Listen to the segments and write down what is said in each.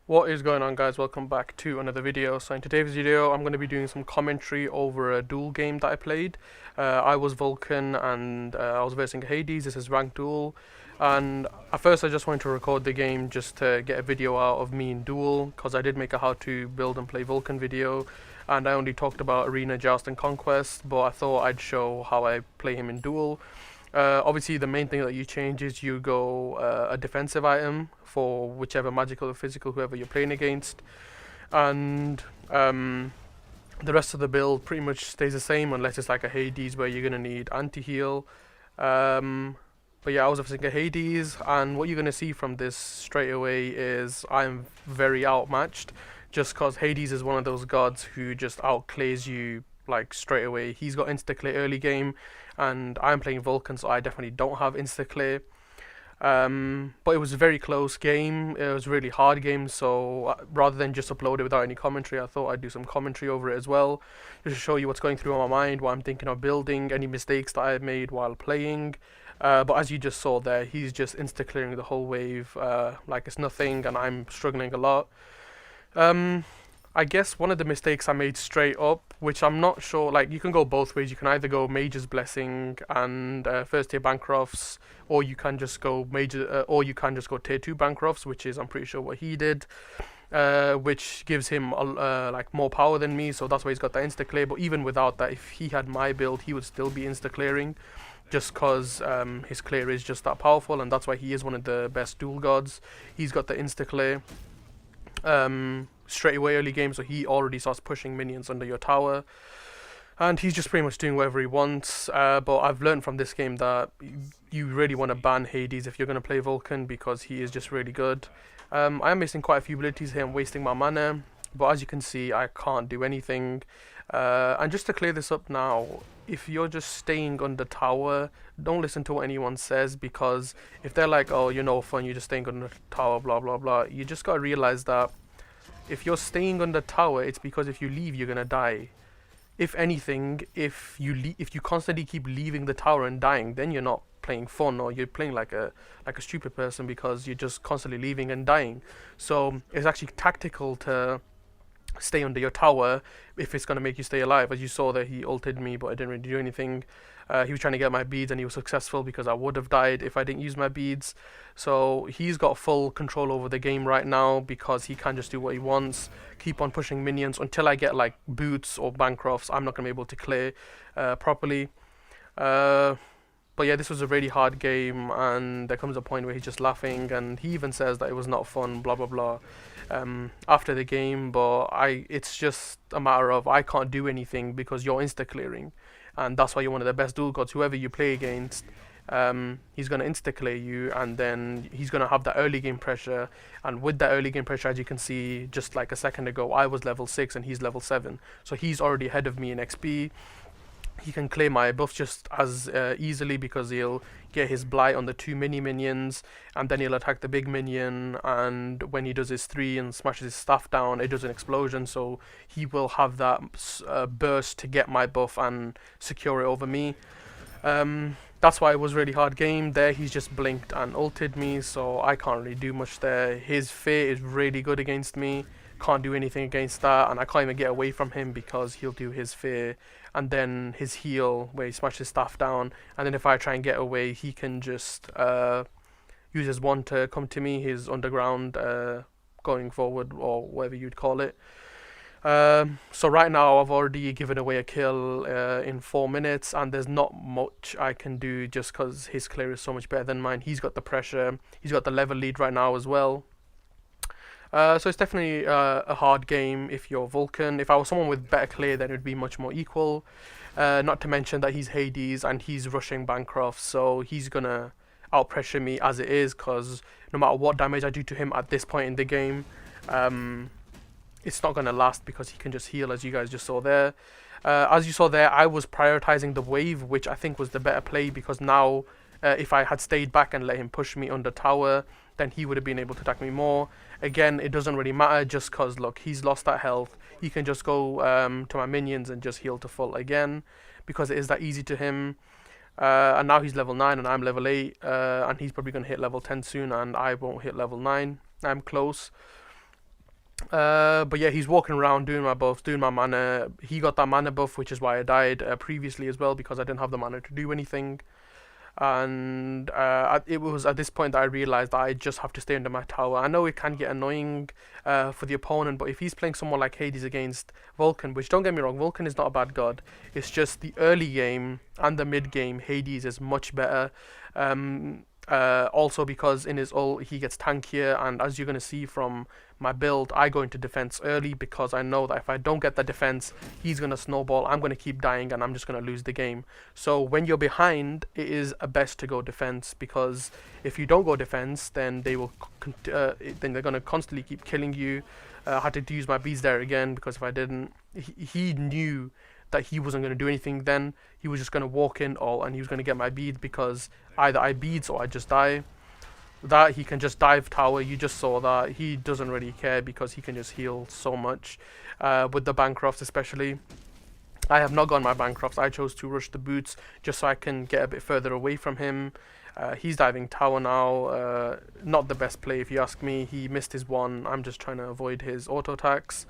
What is going on, guys? Welcome back to another video. So in today's video I'm going to be doing some commentary over a duel game that I played. I was Vulcan and I was versing Hades. This is ranked duel, and at first I just wanted to record the game just to get a video out of me in duel, because I did make a how to build and play Vulcan video and I only talked about arena, joust and conquest, but I thought I'd show how I play him in duel. Obviously, the main thing that you change is you go a defensive item for whichever magical or physical whoever you're playing against, and the rest of the build pretty much stays the same unless it's like a Hades where you're gonna need anti-heal. But yeah, I was thinking Hades, and what you're gonna see from this straight away is I'm very outmatched, just cause Hades is one of those gods who just outclays you like straight away. He's got insta clear early game, and I'm playing Vulcan, so I definitely don't have insta clear. But it was a very close game. It was a really hard game, so rather than just upload it without any commentary, I thought I'd do some commentary over it as well, just to show you what's going through my mind, what I'm thinking of building, any mistakes that I made while playing. But as you just saw there, he's just insta clearing the whole wave like it's nothing, and I'm struggling a lot. I guess one of the mistakes I made straight up, which I'm not sure, like you can go both ways. You can either go Mage's Blessing and first tier Bancrofts, or you can just go or you can just go tier 2 Bancrofts, which is I'm pretty sure what he did, which gives him like more power than me, so that's why he's got that insta clear. But even without that, if he had my build, he would still be insta clearing, just because his clear is just that powerful, and that's why he is one of the best dual gods. He's got the insta clear straight away early game, so he already starts pushing minions under your tower, and he's just pretty much doing whatever he wants. But I've learned from this game that you really want to ban Hades if you're going to play Vulcan, because he is just really good. I am missing quite a few abilities here. I'm wasting my mana, but as you can see, I can't do anything. And just to clear this up now, if you're just staying under tower, don't listen to what anyone says, because if they're like, oh, you're no fun, you're just staying under tower, blah blah blah, you just gotta realize that if you're staying under tower, it's because if you leave, you're gonna die. If anything, if you constantly keep leaving the tower and dying, then you're not playing fun, or you're playing like a stupid person, because you're just constantly leaving and dying. So it's actually tactical to stay under your tower if it's going to make you stay alive. As you saw there, he ulted me, but I didn't really do anything. He was trying to get my beads, and he was successful, because I would have died if I didn't use my beads. So he's got full control over the game right now, because he can just do what he wants, keep on pushing minions until I get like boots or Bancrofts. I'm not going to be able to clear properly. But yeah, this was a really hard game, and there comes a point where he's just laughing, and he even says that it was not fun, blah blah blah, after the game. But it's just a matter of I can't do anything because you're insta clearing, and that's why you're one of the best dual gods. Whoever you play against, he's gonna insta clear you, and then he's gonna have that early game pressure. And with that early game pressure, as you can see, just like a second ago, I was level 6 and he's level 7, so he's already ahead of me in XP. He can clear my buff just as easily, because he'll get his blight on the 2 mini minions, and then he'll attack the big minion, and when he does his 3 and smashes his staff down, it does an explosion, so he will have that burst to get my buff and secure it over me. That's why it was a really hard game. There he's just blinked and ulted me, so I can't really do much there. His fear is really good against me, can't do anything against that, and I can't even get away from him because he'll do his fear and then his heal where he smashes his staff down, and then if I try and get away, he can just use his one to come to me, his underground going forward, or whatever you'd call it. So right now I've already given away a kill in 4 minutes, and there's not much I can do just because his clear is so much better than mine. He's got the pressure, he's got the level lead right now as well. So it's definitely a hard game if you're Vulcan. If I was someone with better clear, then it would be much more equal. Not to mention that he's Hades and he's rushing Bancroft, so he's gonna outpressure me as it is, because no matter what damage I do to him at this point in the game, it's not gonna last, because he can just heal, as you guys just saw there. As you saw there, I was prioritizing the wave, which I think was the better play, because now if I had stayed back and let him push me under tower, then he would have been able to attack me more. Again, it doesn't really matter, just because look, he's lost that health. He can just go to my minions and just heal to full again, because it is that easy to him. And now he's level 9 and I'm level 8, and he's probably going to hit level 10 soon, and I won't hit level 9. I'm close. But yeah, he's walking around doing my buffs, doing my mana. He got that mana buff, which is why I died previously as well, because I didn't have the mana to do anything. And it was at this point that I realized that I just have to stay under my tower. I know it can get annoying for the opponent, but if he's playing someone like Hades against Vulcan, which don't get me wrong, Vulcan is not a bad god. It's just the early game and the mid game, Hades is much better. Also because in his ult he gets tankier, and as you're gonna see from my build, I go into defense early because I know that if I don't get the defense, he's gonna snowball. I'm gonna keep dying, and I'm just gonna lose the game. So when you're behind, it is best to go defense, because if you don't go defense, then then they're gonna constantly keep killing you. I had to use my beads there again because if I didn't, he knew that he wasn't going to do anything then. He was just going to walk in all and he was going to get my bead, because either I beads or I just die. That he can just dive tower, you just saw that. He doesn't really care because he can just heal so much with the Bancrofts especially. I have not gotten my Bancrofts. I chose to rush the boots just so I can get a bit further away from him. He's diving tower now. Not the best play if you ask me. He missed his one. I'm just trying to avoid his auto attacks.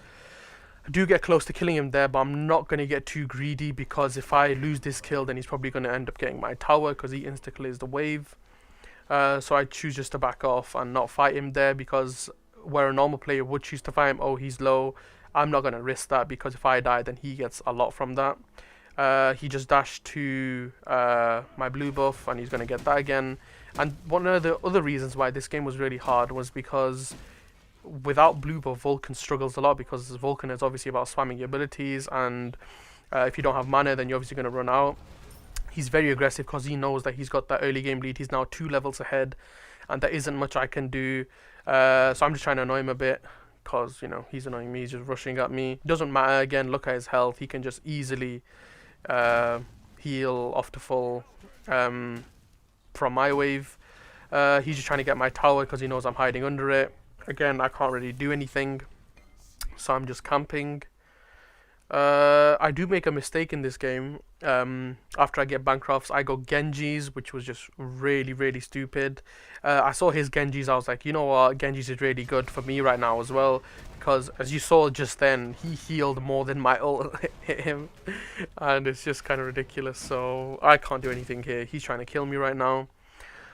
I do get close to killing him there, but I'm not going to get too greedy, because if I lose this kill, then he's probably going to end up getting my tower because he insta-clears the wave. So I choose just to back off and not fight him there, because where a normal player would choose to fight him, oh, he's low, I'm not going to risk that, because if I die, then he gets a lot from that. He just dashed to my blue buff, and he's going to get that again. And one of the other reasons why this game was really hard was because without blue buff, Vulcan struggles a lot, because Vulcan is obviously about spamming your abilities, and if you don't have mana, then you're obviously going to run out. He's very aggressive because he knows that he's got that early game lead. He's now 2 levels ahead, and there isn't much I can do. So I'm just trying to annoy him a bit, because, you know, he's annoying me. He's just rushing at me. Doesn't matter. Again, look at his health. He can just easily heal off to full from my wave. He's just trying to get my tower because he knows I'm hiding under it. Again, I can't really do anything, so I'm just camping. I do make a mistake in this game. After I get Bancrofts, I go Genjis, which was just really, really stupid. I saw his Genjis, I was like, you know what, Genjis is really good for me right now as well, because as you saw just then, he healed more than my ult hit him, and it's just kind of ridiculous, so I can't do anything here. He's trying to kill me right now.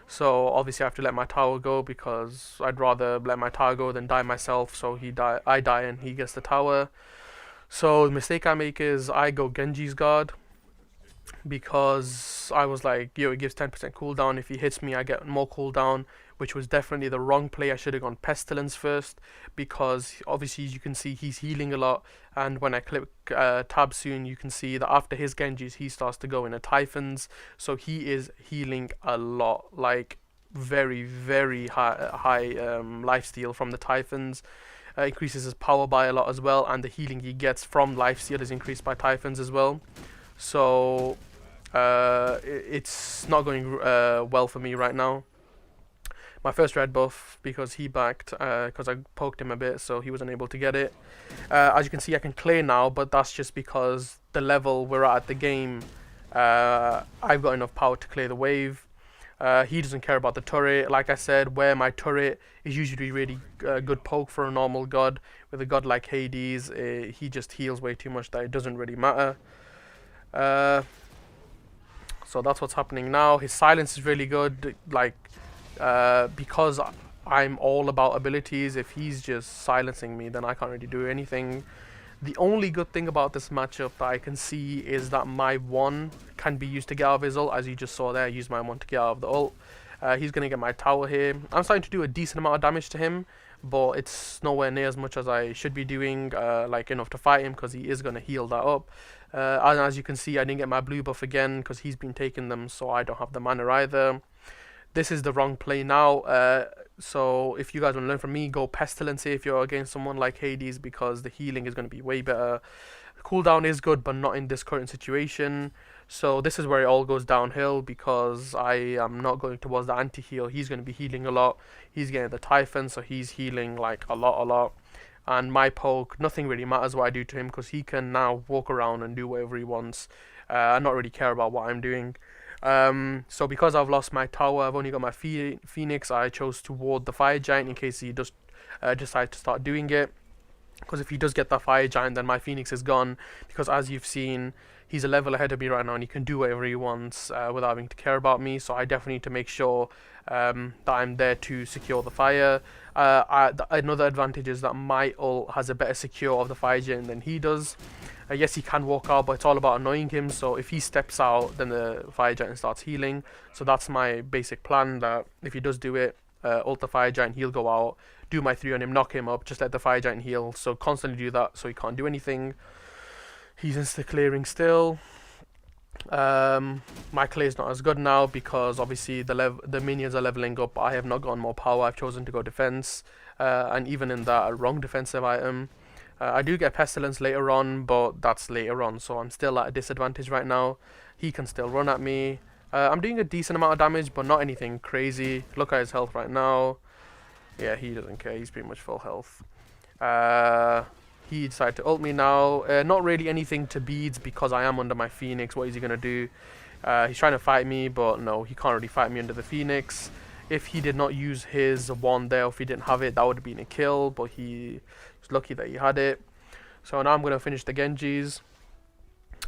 So obviously I have to let my tower go, because I'd rather let my tower go than die myself. So I die and he gets the tower. So the mistake I make is I go Genji's guard, because I was like, yo, it gives 10% cooldown. If he hits me, I get more cooldown, which was definitely the wrong play. I should have gone Pestilence first, because obviously you can see he's healing a lot. And when I click tab soon, you can see that after his Genjis, he starts to go into Typhons. So he is healing a lot, like very, very high lifesteal from the Typhons. Increases his power by a lot as well, and the healing he gets from lifesteal is increased by Typhons as well. So it's not going well for me right now. My first red buff, because he backed, because I poked him a bit, so he wasn't able to get it. As you can see, I can clear now, but that's just because the level we're at the game, I've got enough power to clear the wave. He doesn't care about the turret. Like I said, where my turret is usually really good poke for a normal god, with a god like Hades, he just heals way too much that it doesn't really matter. So that's what's happening now. His silence is really good, like because I'm all about abilities. If he's just silencing me, then I can't really do anything. The only good thing about this matchup that I can see is that my 1 can be used to get out of his ult. As you just saw there, I used my 1 to get out of the ult. He's going to get my tower here. I'm starting to do a decent amount of damage to him, but it's nowhere near as much as I should be doing, like enough to fight him, because he is going to heal that up. And as you can see, I didn't get my blue buff again because he's been taking them, so I don't have the mana either. This is the wrong play now. So if you guys want to learn from me, go Pestilence if you're against someone like Hades, because the healing is going to be way better. The cooldown is good, but not in this current situation. So this is where it all goes downhill, because I am not going towards the anti-heal. He's going to be healing a lot. He's getting the Typhon, so he's healing like a lot. And my poke, nothing really matters what I do to him, because he can now walk around and do whatever he wants. I not really care about what I'm doing. So because I've lost my tower, I've only got my Phoenix. I chose to ward the Fire Giant in case he does decide to start doing it. Because if he does get that fire giant, then my Phoenix is gone. Because as you've seen, he's a level ahead of me right now, and he can do whatever he wants without having to care about me. So I definitely need to make sure that I'm there to secure the fire. Another advantage is that my ult has a better secure of the fire giant than he does. Yes, he can walk out, but it's all about annoying him. So if he steps out, then the fire giant starts healing. So that's my basic plan, that if he does do it, ult the fire giant, he'll go out, do my 3 on him, knock him up, just let the fire giant heal. So constantly do that so he can't do anything. He's insta clearing still. My clear is not as good now because obviously the minions are leveling up. I have not gotten more power. I've chosen to go defense, and even in that, a wrong defensive item. I do get pestilence later on, but that's later on, so I'm still at a disadvantage right now. He can still run at me. I'm doing a decent amount of damage, but not anything crazy. Look at his health right now. Yeah, he doesn't care. He's pretty much full health. He decided to ult me now. Not really anything to beads because I am under my Phoenix. What is he going to do? He's trying to fight me, but no, he can't really fight me under the Phoenix. If he did not use his wand there, if he didn't have it, that would have been a kill, but he was lucky that he had it. So now I'm going to finish the Genjis.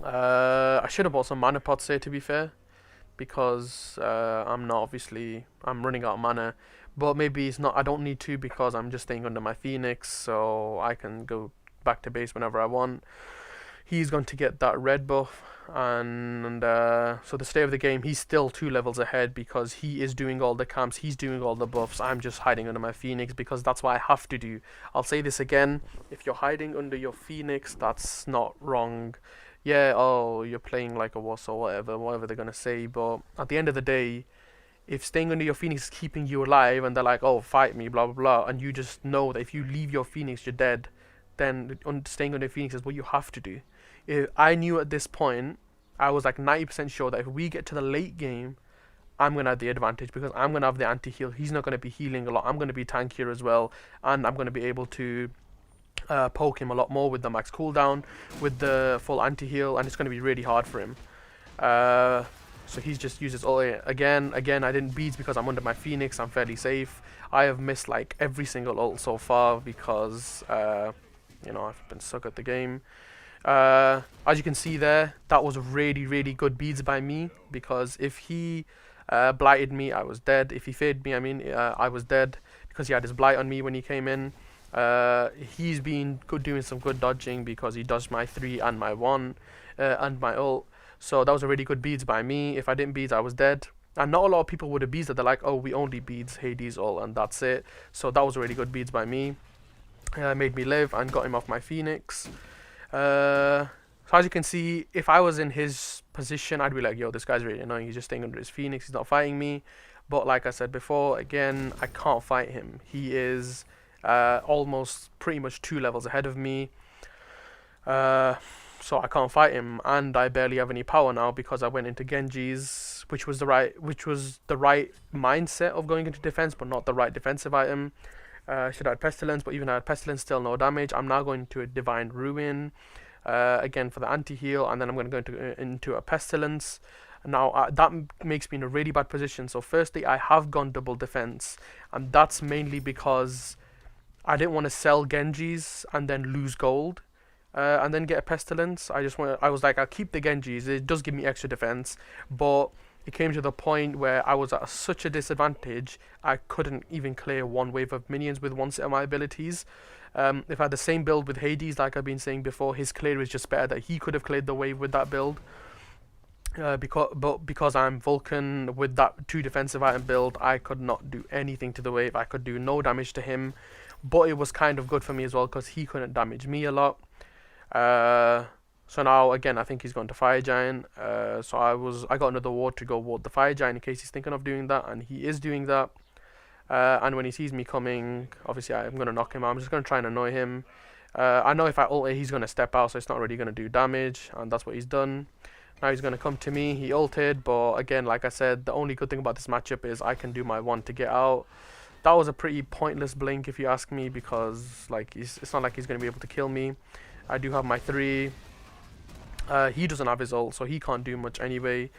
I should have bought some mana pots here, to be fair, because I'm running out of mana. But maybe it's not, I don't need to because I'm just staying under my Phoenix, so I can go back to base whenever I want. He's going to get that red buff, and so the state of the game, he's still 2 levels ahead because he is doing all the camps, he's doing all the buffs. I'm just hiding under my Phoenix because that's what I have to do. I'll say this again, if you're hiding under your Phoenix, that's not wrong. Yeah, oh, you're playing like a wuss or whatever they're going to say, but at the end of the day, if staying under your Phoenix is keeping you alive and they're like, oh, fight me, blah, blah, blah, and you just know that if you leave your Phoenix, you're dead, then staying under Phoenix is what you have to do. If I knew at this point, I was like 90% sure that if we get to the late game, I'm going to have the advantage because I'm going to have the anti-heal. He's not going to be healing a lot. I'm going to be tankier as well, and I'm going to be able to poke him a lot more with the max cooldown, with the full anti-heal, and it's going to be really hard for him. So he's just used his ult again. I didn't beads because I'm under my Phoenix. I'm fairly safe. I have missed like every single ult so far because you know, I've been stuck at the game. As you can see there, that was really good beads by me, because if he blighted me, I was dead. If he faded me, I was dead because he had his blight on me when he came in. He's been doing some good dodging because he dodged my 3 and my 1 and my ult. So that was a really good beads by me. If I didn't beads, I was dead. And not a lot of people would have beads that they're like, oh, we only beads Hades ult and that's it. So that was a really good beads by me. Made me live and got him off my Phoenix. So as you can see, if I was in his position, I'd be like, yo, this guy's really annoying. He's just staying under his Phoenix. He's not fighting me. But like I said before, again, I can't fight him. He is almost pretty much 2 levels ahead of me. So I can't fight him, and I barely have any power now because I went into Genji's, which was the right mindset of going into defense, but not the right defensive item. Should have had Pestilence, but even had Pestilence, still no damage. I'm now going to a Divine Ruin, again for the anti-heal, and then I'm going to go into a Pestilence. Now that makes me in a really bad position. So firstly, I have gone double defense, and that's mainly because I didn't want to sell Genjis and then lose gold. And then get a Pestilence. I was like, I'll keep the Genjis. It does give me extra defense, but it came to the point where I was at such a disadvantage, I couldn't even clear 1 wave of minions with 1 set of my abilities. If I had the same build with Hades, like I've been saying before, his clear is just better. That he could have cleared the wave with that build. Because I'm Vulcan with that 2 defensive item build, I could not do anything to the wave. I could do no damage to him, but it was kind of good for me as well because he couldn't damage me a lot. So now again, I think he's going to Fire Giant. So I got another ward to go ward the Fire Giant in case he's thinking of doing that, and he is doing that. And when he sees me coming, obviously I'm going to knock him out. I'm just going to try and annoy him. I know if I ult it, he's going to step out, so it's not really going to do damage, and that's what he's done. Now he's going to come to me. He ulted, but again, like I said, the only good thing about this matchup is I can do my 1 to get out. That was a pretty pointless blink if you ask me, because like it's not like he's going to be able to kill me. I do have my 3. He doesn't have his ult, so he can't do much anyway.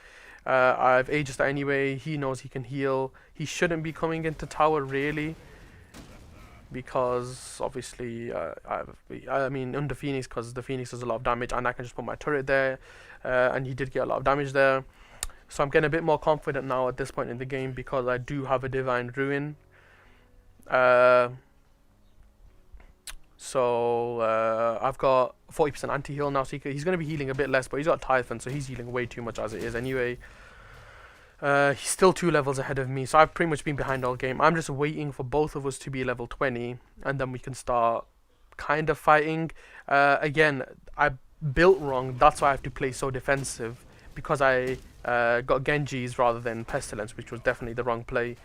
I've Aegis anyway. He knows he can heal. He shouldn't be coming into tower really. because obviously I mean under Phoenix, because the Phoenix does a lot of damage and I can just put my turret there, and he did get a lot of damage there. So I'm getting a bit more confident now at this point in the game because I do have a Divine Ruin. So I've got 40% anti-heal now, so he's going to be healing a bit less, but he's got Typhon, so he's healing way too much as it is anyway. He's still 2 levels ahead of me, so I've pretty much been behind all game. I'm just waiting for both of us to be level 20, and then we can start kind of fighting. Again, I built wrong, that's why I have to play so defensive, because I got Genjis rather than Pestilence, which was definitely the wrong play.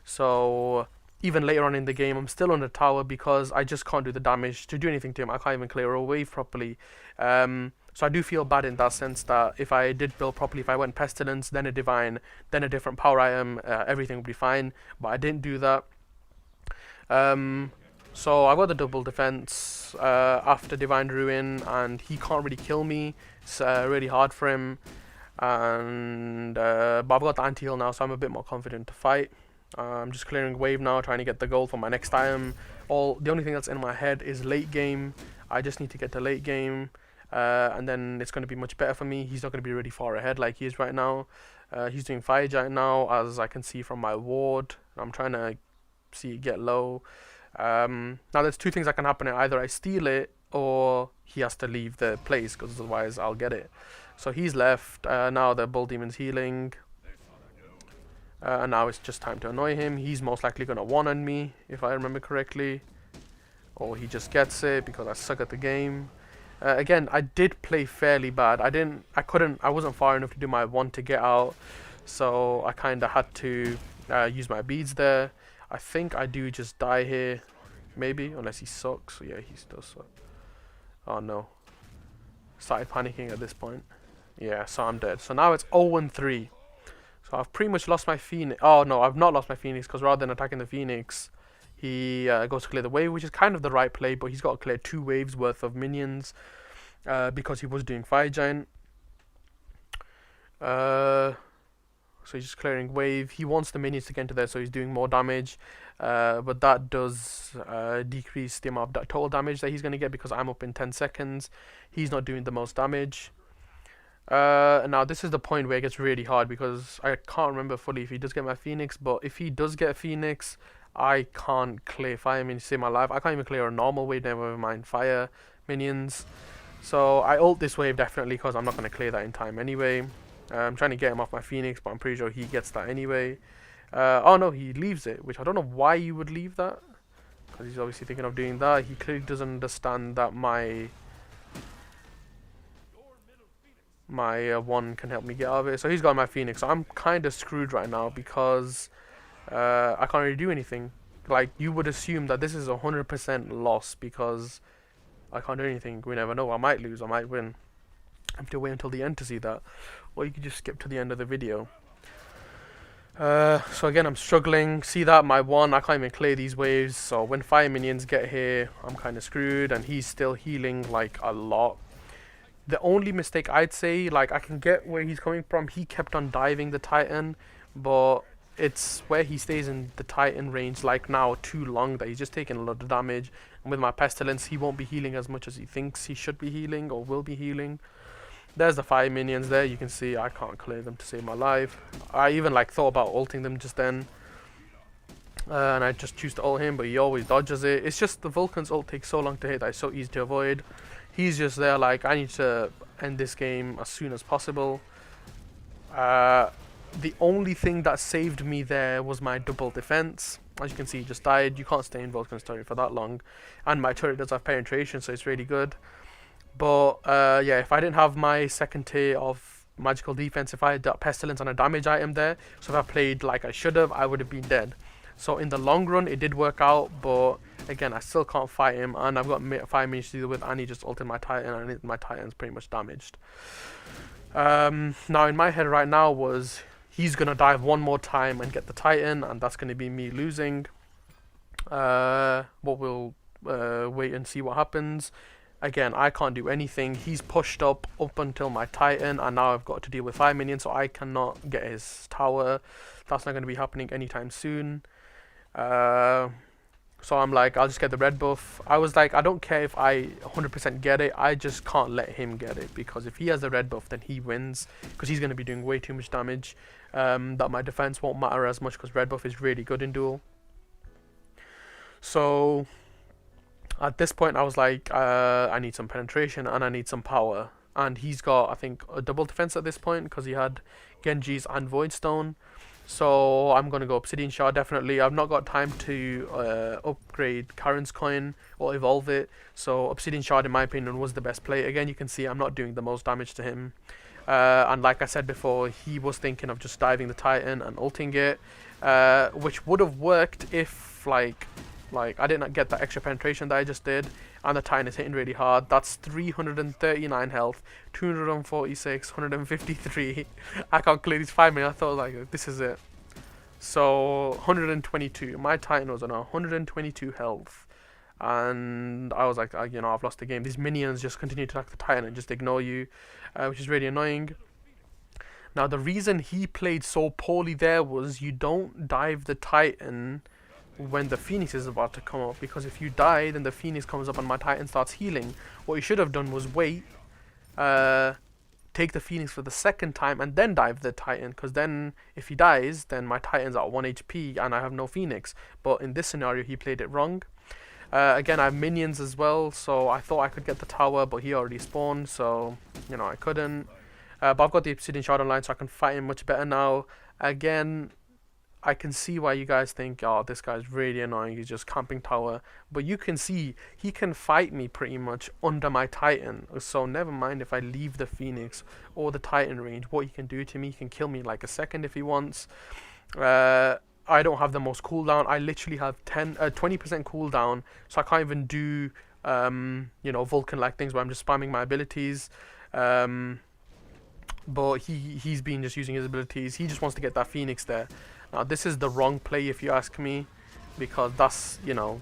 So even later on in the game, I'm still on the tower because I just can't do the damage to do anything to him. I can't even clear a wave properly. So I do feel bad in that sense that if I did build properly, if I went Pestilence, then a Divine, then a different power item, everything would be fine. But I didn't do that. So I got the double defense after Divine Ruin, and he can't really kill me. It's really hard for him. And but I've got the anti-heal now, so I'm a bit more confident to fight. I'm just clearing wave now, trying to get the gold for my next item. The only thing that's in my head is late game. I just need to get to late game, and then it's going to be much better for me. He's not going to be really far ahead like he is right now. He's doing Fire Giant now, as I can see from my ward. I'm trying to see it get low. Now there's 2 things that can happen. Either I steal it, or he has to leave the place, because otherwise I'll get it. So he's left. Now the Bull Demon's healing. And now it's just time to annoy him. He's most likely going to 1-on me, if I remember correctly. Or he just gets it because I suck at the game. Again, I did play fairly bad. I wasn't far enough to do my 1 to get out. So I kind of had to use my beads there. I think I do just die here. Maybe, unless he sucks. Yeah, he still sucks. Oh no. Started panicking at this point. Yeah, so I'm dead. So now it's 0-3. So I've pretty much lost my Phoenix. Oh no, I've not lost my Phoenix, because rather than attacking the Phoenix, he goes to clear the wave, which is kind of the right play, but he's got to clear 2 waves worth of minions because he was doing Fire Giant. So he's just clearing wave. He wants the minions to get into there, so he's doing more damage. But that does decrease the amount of total damage that he's going to get, because I'm up in 10 seconds. He's not doing the most damage. Now this is the point where it gets really hard, because I can't remember fully if he does get my Phoenix, but if he does get a Phoenix, I can't clear fire minions to save my life. I can't even clear a normal wave, never mind fire minions. So I ult this wave definitely, because I'm not going to clear that in time anyway. I'm trying to get him off my Phoenix, but I'm pretty sure he gets that anyway. Oh no, he leaves it, which I don't know why you would leave that, because he's obviously thinking of doing that. He clearly doesn't understand that my 1 can help me get out of it. So he's got my Phoenix, so I'm kind of screwed right now, because I can't really do anything. Like, you would assume that this is 100% loss, because I can't do anything. We never know, I might lose, I might win. I have to wait until the end to see that, or you could just skip to the end of the video. So again, I'm struggling. See that, my 1, I can't even clear these waves, so when fire minions get here, I'm kind of screwed, and he's still healing like a lot. The only mistake I'd say, like, I can get where he's coming from. He kept on diving the Titan, but it's where he stays in the Titan range, like now, too long, that he's just taking a lot of damage. And with my Pestilence, he won't be healing as much as he thinks he should be healing, or will be healing. There's the fire minions there. You can see I can't clear them to save my life. I even thought about ulting them just then. And I just choose to ult him, but he always dodges it. It's just the Vulcan's ult takes so long to hit that it's so easy to avoid. He's just there like, I need to end this game as soon as possible. The only thing that saved me there was my double defense. As you can see, he just died. You can't stay in Vulcan's turret for that long. And my turret does have penetration, so it's really good. But yeah, if I didn't have my second tier of magical defense, if I had that Pestilence and a damage item there, so if I played like I should have, I would have been dead. So in the long run, it did work out, but again, I still can't fight him, and I've got 5 minutes to deal with, and he just ulted my Titan, and my Titan's pretty much damaged. Now in my head right now was, he's going to dive 1 more time and get the Titan, and that's going to be me losing. But we'll wait and see what happens. Again, I can't do anything. He's pushed up until my Titan, and now I've got to deal with 5 minions, so I cannot get his tower. That's not going to be happening anytime soon. So I'm like, I'll just get the red buff. I was like, I don't care if I 100% get it. I just can't let him get it, because if he has the red buff, then he wins, because he's going to be doing way too much damage. That my defense won't matter as much, because red buff is really good in duel. So at this point, I was like, I need some penetration and I need some power. And he's got, I think, a double defense at this point, because he had Genji's and Voidstone. So I'm going to go Obsidian Shard, definitely. I've not got time to upgrade Karen's coin or evolve it. So Obsidian Shard, in my opinion, was the best play. Again, you can see I'm not doing the most damage to him. And like I said before, he was thinking of just diving the Titan and ulting it. Which would have worked if, like I did not get that extra penetration that I just did. And the Titan is hitting really hard. That's 339 health, 246, 153. I calculated 5 minutes. I thought, like, this is it. So 122. My Titan was on 122 health, and I was like, you know, I've lost the game. These minions just continue to attack the Titan and just ignore you, which is really annoying. Now the reason he played so poorly there was you don't dive the Titan when the Phoenix is about to come up, because if you die, then the Phoenix comes up and my Titan starts healing. What you should have done was wait, take the Phoenix for the second time, and then dive the Titan, because then if he dies, then my Titan's at 1 HP and I have no Phoenix. But in this scenario, he played it wrong. Again, I have minions as well, so I thought I could get the tower, but he already spawned, so, you know, I couldn't. But I've got the Obsidian Shard online, so I can fight him much better now. Again, I can see why you guys think, oh, this guy's really annoying, he's just camping tower. But you can see, he can fight me pretty much under my Titan. So never mind if I leave the Phoenix or the Titan range, what he can do to me. He can kill me in like a second if he wants. I don't have the most cooldown. I literally have 20% cooldown, so I can't even do, you know, Vulcan-like things where I'm just spamming my abilities. But he's been just using his abilities. He just wants to get that Phoenix there. Now this is the wrong play if you ask me, because that's, you know,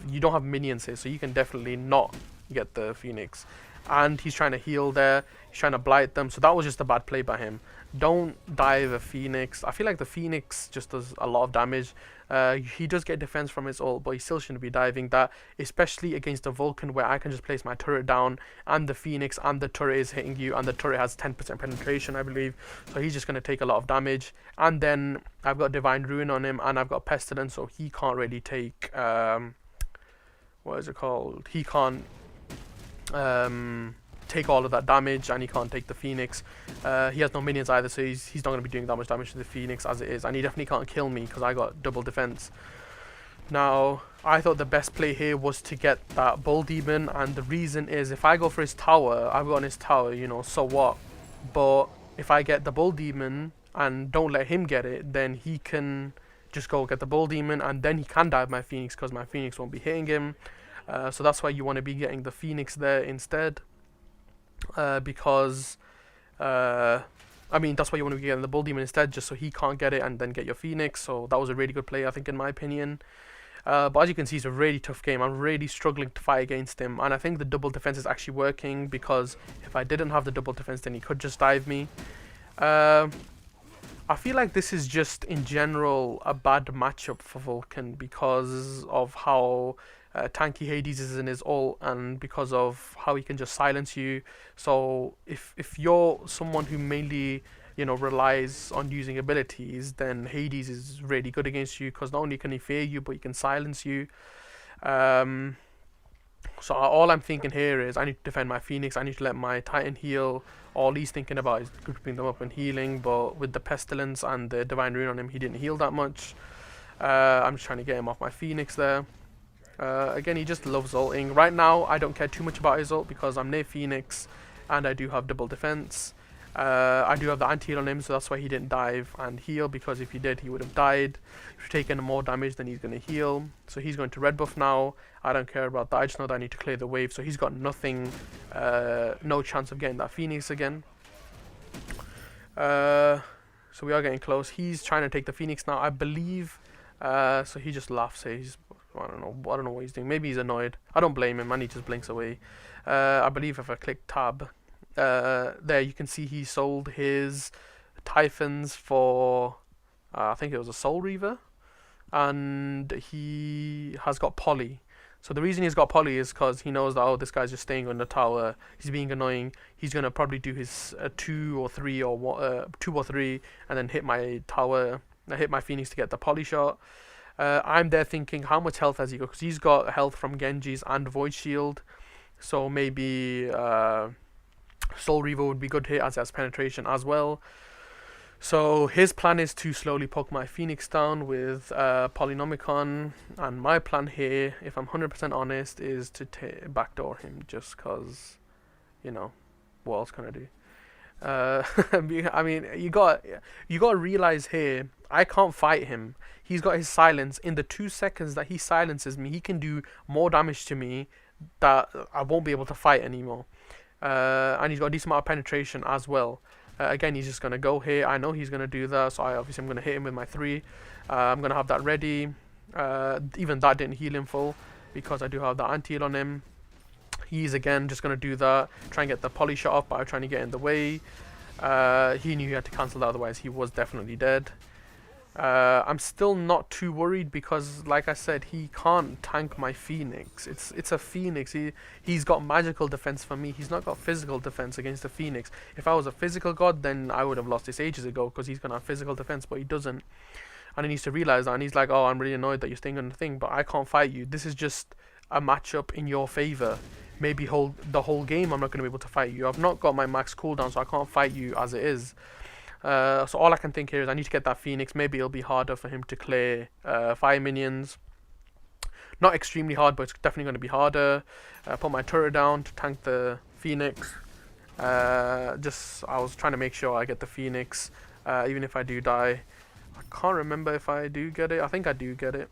you don't have minions here, so you can definitely not get the Phoenix. And he's trying to heal there, he's trying to blight them, so that was just a bad play by him. Don't dive a Phoenix. I feel like the Phoenix just does a lot of damage. He does get defense from his ult, but he still shouldn't be diving that, especially against a Vulcan where I can just place my turret down and the Phoenix and the turret is hitting you, and the turret has 10% penetration, I believe. So he's just going to take a lot of damage. And then I've got Divine Ruin on him, and I've got Pestilence, so he can't really take, what is it called? He can't take all of that damage, and he can't take the Phoenix. He has no minions either, so he's not going to be doing that much damage to the Phoenix as it is, and he definitely can't kill me because I got double defense. Now I thought the best play here was to get that Bull Demon, and the reason is if I go for his tower, I've got on his tower, you know, so what. But if I get the Bull Demon and don't let him get it, then he can just go get the Bull Demon, and then he can dive my Phoenix because my Phoenix won't be hitting him. So that's why you want to be getting the Phoenix there instead. Because I mean, that's why you want to be getting the Bull Demon instead, just so he can't get it and then get your Phoenix. So that was a really good play, I think, in my opinion. But as you can see, it's a really tough game. I'm really struggling to fight against him, and I think the double defense is actually working, because if I didn't have the double defense, then he could just dive me. I feel like this is just in general a bad matchup for Vulcan because of how tanky Hades is in his ult, and because of how he can just silence you. So if you're someone who mainly, you know, relies on using abilities, then Hades is really good against you, because not only can he fear you, but he can silence you. So all I'm thinking here is I need to defend my Phoenix, I need to let my Titan heal. All he's thinking about is grouping them up and healing, but with the Pestilence and the Divine Rune on him, he didn't heal that much. I'm just trying to get him off my Phoenix there. Again, he just loves ulting. Right now, I don't care too much about his ult because I'm near Phoenix and I do have double defense. I do have the anti-heal on him, so that's why he didn't dive and heal, because if he did, he would have died. If you've taken more damage, then he's going to heal. So he's going to red buff now. I don't care about that. I just know that I need to clear the wave. So he's got nothing, no chance of getting that Phoenix again. So we are getting close. He's trying to take the Phoenix now, I believe. So he just laughs. He's, I don't know what he's doing. Maybe he's annoyed. I don't blame him, and he just blinks away. I believe if I click tab, there you can see he sold his Typhons for, I think it was a Soul Reaver. and he has got poly. So the reason he's got poly is because he knows that, oh, this guy's just staying on the tower. He's being annoying. He's gonna probably do his 2 or 3, and then hit my tower. Hit my Phoenix to get the poly shot. I'm there thinking, how much health has he got? Because he's got health from Genji's and Void Shield. So maybe Soul Reaver would be good hit as it has penetration as well. So his plan is to slowly poke my Phoenix down with Polynomicon, and my plan here, if I'm 100% honest, is to backdoor him, just cause, you know, what else can I do? I mean, you got to realize here, I can't fight him. He's got his silence. In the 2 seconds that he silences me, he can do more damage to me that I won't be able to fight anymore. And he's got a decent amount of penetration as well. Again, he's just going to go here. I know he's going to do that, so I'm going to hit him with my 3. I'm going to have that ready. Even that didn't heal him full, because I do have that anti-heal on him. He's again just going to do that, try and get the poly shot off by trying to get in the way. He knew he had to cancel that, otherwise he was definitely dead. I'm still not too worried because, like I said, he can't tank my Phoenix. It's a Phoenix. He's got magical defense for me. He's not got physical defense against the Phoenix. If I was a physical god, then I would have lost this ages ago, because he's gonna have physical defense, but he doesn't. And he needs to realize that. And he's like, "Oh, I'm really annoyed that you're staying on the thing, but I can't fight you. This is just a matchup in your favor. Maybe the whole game I'm not gonna be able to fight you. I've not got my max cooldown, so I can't fight you as it is." So all I can think here is I need to get that Phoenix. Maybe it'll be harder for him to clear fire minions. Not extremely hard, but it's definitely going to be harder. Put my turret down to tank the Phoenix. I was trying to make sure I get the Phoenix, even if I do die. I can't remember if I do get it. I think I do get it.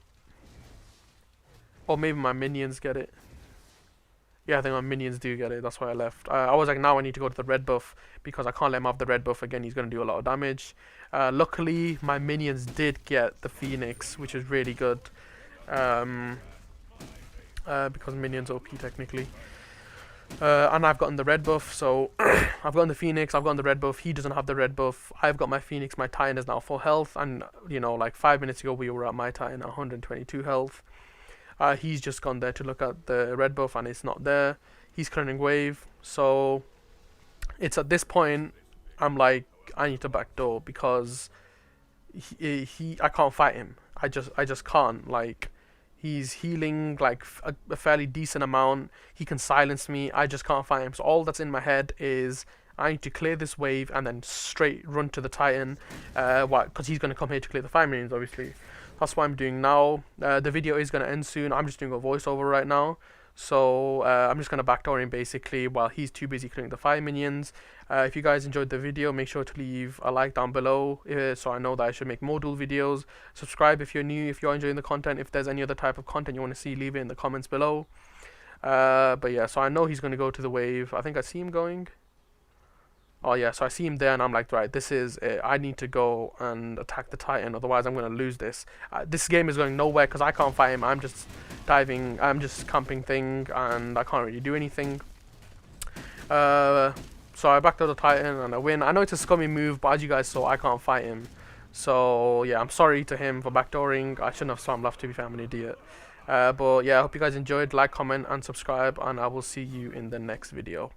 Or maybe my minions get it. Yeah, I think my minions do get it. That's why I left. I was like, now I need to go to the red buff, because I can't let him have the red buff again. He's going to do a lot of damage. Luckily, my minions did get the Phoenix, which is really good. Because minions OP technically. And I've gotten the red buff, so I've gotten the Phoenix, I've gotten the red buff. He doesn't have the red buff. I've got my Phoenix. My Titan is now full health. And, you know, like 5 minutes ago, we were at my Titan at 122 health. He's just gone there to look at the red buff, and it's not there. He's clearing wave, so it's at this point I'm like, I need to backdoor, because I can't fight him. I just can't. Like, he's healing like a fairly decent amount. He can silence me. I just can't fight him. So all that's in my head is I need to clear this wave and then straight run to the Titan. Because he's going to come here to clear the fire minions, obviously. That's what I'm doing now. The video is going to end soon. I'm just doing a voiceover right now. So I'm just going to backdoor him basically while he's too busy clearing the fire minions. If you guys enjoyed the video, make sure to leave a like down below so I know that I should make more duel videos. Subscribe if you're new, if you're enjoying the content. If there's any other type of content you want to see, leave it in the comments below. But yeah, so I know he's going to go to the wave. I think I see him going. Oh yeah, so I see him there and I'm like, right, this is it. I need to go and attack the Titan, otherwise I'm going to lose this. This game is going nowhere because I can't fight him. I'm just diving, I'm just camping thing, and I can't really do anything. So I backed out the Titan and I win. I know it's a scummy move, but as you guys saw, I can't fight him. So yeah, I'm sorry to him for backdooring. I shouldn't have swam left, to be fair, I'm an idiot. But yeah, I hope you guys enjoyed. Like, comment and subscribe, and I will see you in the next video.